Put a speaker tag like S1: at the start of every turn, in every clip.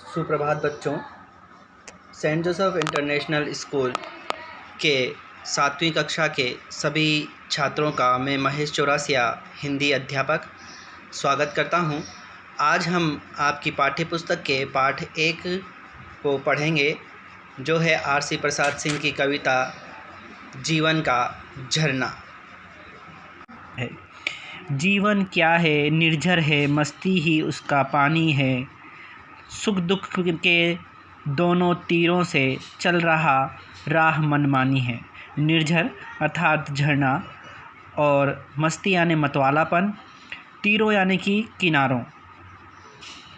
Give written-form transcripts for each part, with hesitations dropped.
S1: सुप्रभात बच्चों। Saint Joseph international school के 7वीं कक्षा के सभी छात्रों का मैं महेश चौरसिया हिंदी अध्यापक स्वागत करता हूं। आज हम आपकी पाठ्य पुस्तक के पाठ 1 को पढ़ेंगे, जो है आर.सी. प्रसाद सिंह की कविता जीवन का झरना।
S2: जीवन क्या है, निर्झर है, मस्ती ही उसका पानी है। सुख दुख के दोनों तीरों से चल रहा राह मनमानी है। निर्झर अर्थात झरना, और मस्ती यानी मतवालापन, तीरों यानी कि किनारों।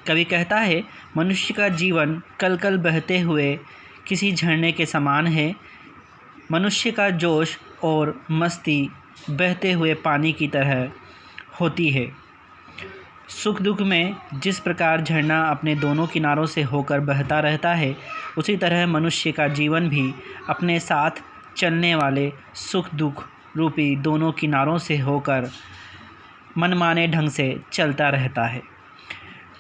S2: कवि कहता है, मनुष्य का जीवन कल कल बहते हुए किसी झरने के समान है। मनुष्य का जोश और मस्ती बहते हुए पानी की तरह होती है। सुख दुख में जिस प्रकार झरना अपने दोनों किनारों से होकर बहता रहता है, उसी तरह मनुष्य का जीवन भी अपने साथ चलने वाले सुख दुख रूपी दोनों किनारों से होकर मनमाने ढंग से चलता रहता है।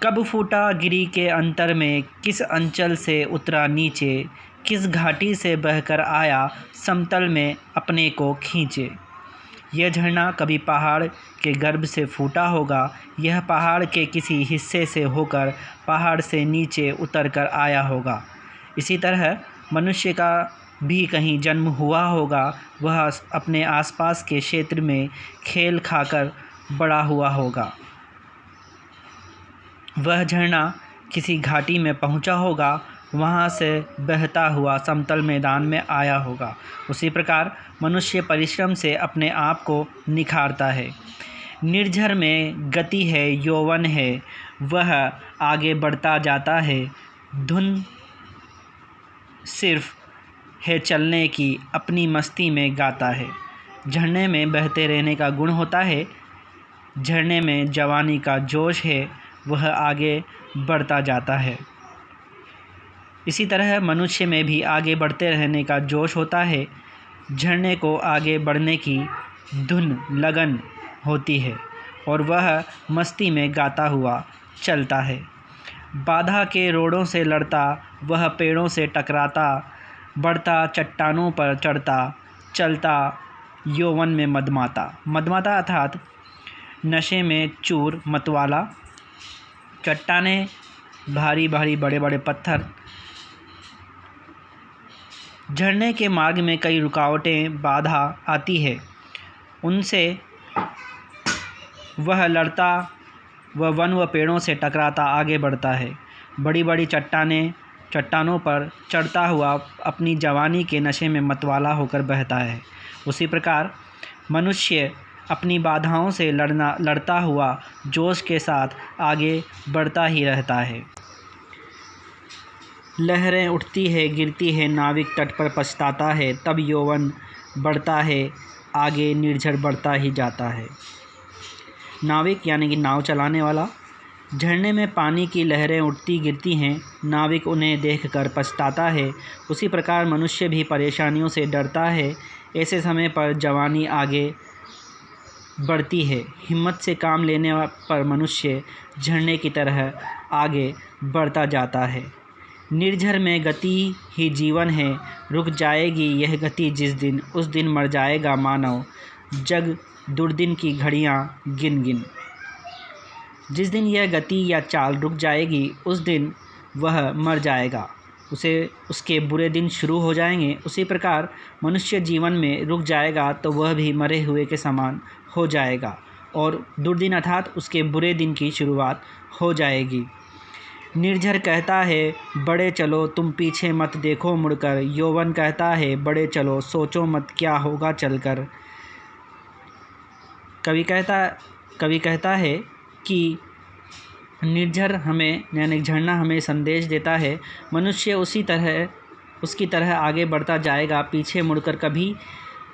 S2: कब फूटा गिरी के अंतर में, किस अंचल से उतरा नीचे, किस घाटी से बहकर आया समतल में अपने को खींचे। यह झरना कभी पहाड़ के गर्भ से फूटा होगा। यह पहाड़ के किसी हिस्से से होकर पहाड़ से नीचे उतर कर आया होगा। इसी तरह मनुष्य का भी कहीं जन्म हुआ होगा। वह अपने आसपास के क्षेत्र में खेल खाकर बड़ा हुआ होगा। वह झरना किसी घाटी में पहुंचा होगा, वहां से बहता हुआ समतल मैदान में आया होगा। उसी प्रकार मनुष्य परिश्रम से अपने आप को निखारता है। निर्झर में गति है, यौवन है, वह आगे बढ़ता जाता है। धुन सिर्फ है चलने की, अपनी मस्ती में गाता है। झरने में बहते रहने का गुण होता है। झरने में जवानी का जोश है, वह आगे बढ़ता जाता है। इसी तरह मनुष्य में भी आगे बढ़ते रहने का जोश होता है। झरने को आगे बढ़ने की धुन लगन होती है और वह मस्ती में गाता हुआ चलता है। बाधा के रोड़ों से लड़ता, वह पेड़ों से टकराता, बढ़ता चट्टानों पर चढ़ता, चलता यौवन में मदमाता। मदमाता अर्थात नशे में चूर, मतवाला। चट्टानें भारी भारी बड़े बड़े पत्थर। झरने के मार्ग में कई रुकावटें, बाधा आती है, उनसे वह लड़ता, वह वन व पेड़ों से टकराता आगे बढ़ता है। बड़ी बड़ी चट्टानों पर चढ़ता हुआ अपनी जवानी के नशे में मतवाला होकर बहता है। उसी प्रकार मनुष्य अपनी बाधाओं से लड़ता हुआ जोश के साथ आगे बढ़ता ही रहता है। लहरें उठती है, गिरती है, नाविक तट पर पछताता है, तब यौवन बढ़ता है, आगे निर्झर बढ़ता ही जाता है। नाविक यानी कि नाव चलाने वाला। झरने में पानी की लहरें उठती गिरती हैं, नाविक उन्हें देखकर पछताता है। उसी प्रकार मनुष्य भी परेशानियों से डरता है। ऐसे समय पर जवानी आगे बढ़ती है। हिम्मत से काम लेने पर मनुष्य झरने की तरह आगे बढ़ता जाता है। निर्झर में गति ही जीवन है, रुक जाएगी यह गति जिस दिन, उस दिन मर जाएगा मानव, जग दुर्दिन की घड़ियां गिन गिन। जिस दिन यह गति या चाल रुक जाएगी, उस दिन वह मर जाएगा, उसके बुरे दिन शुरू हो जाएंगे। उसी प्रकार मनुष्य जीवन में रुक जाएगा तो वह भी मरे हुए के समान हो जाएगा और दुर्दिन अर्थात उसके बुरे दिन की शुरुआत हो जाएगी। निर्झर कहता है, बड़े चलो तुम पीछे मत देखो मुड़कर। यौवन कहता है, बड़े चलो सोचो मत क्या होगा चलकर। कवि कहता है कि निर्झर हमें यानी झरना हमें संदेश देता है, मनुष्य उसकी तरह आगे बढ़ता जाएगा, पीछे मुड़कर कभी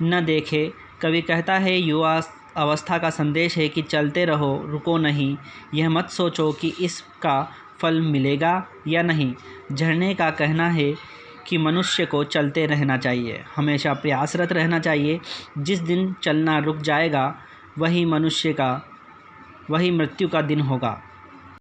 S2: न देखे। कवि कहता है, युवा अवस्था का संदेश है कि चलते रहो, रुको नहीं। यह मत सोचो कि इसका फल मिलेगा या नहीं। झरने का कहना है कि मनुष्य को चलते रहना चाहिए, हमेशा प्रयासरत रहना चाहिए। जिस दिन चलना रुक जाएगा, वही मृत्यु का दिन होगा।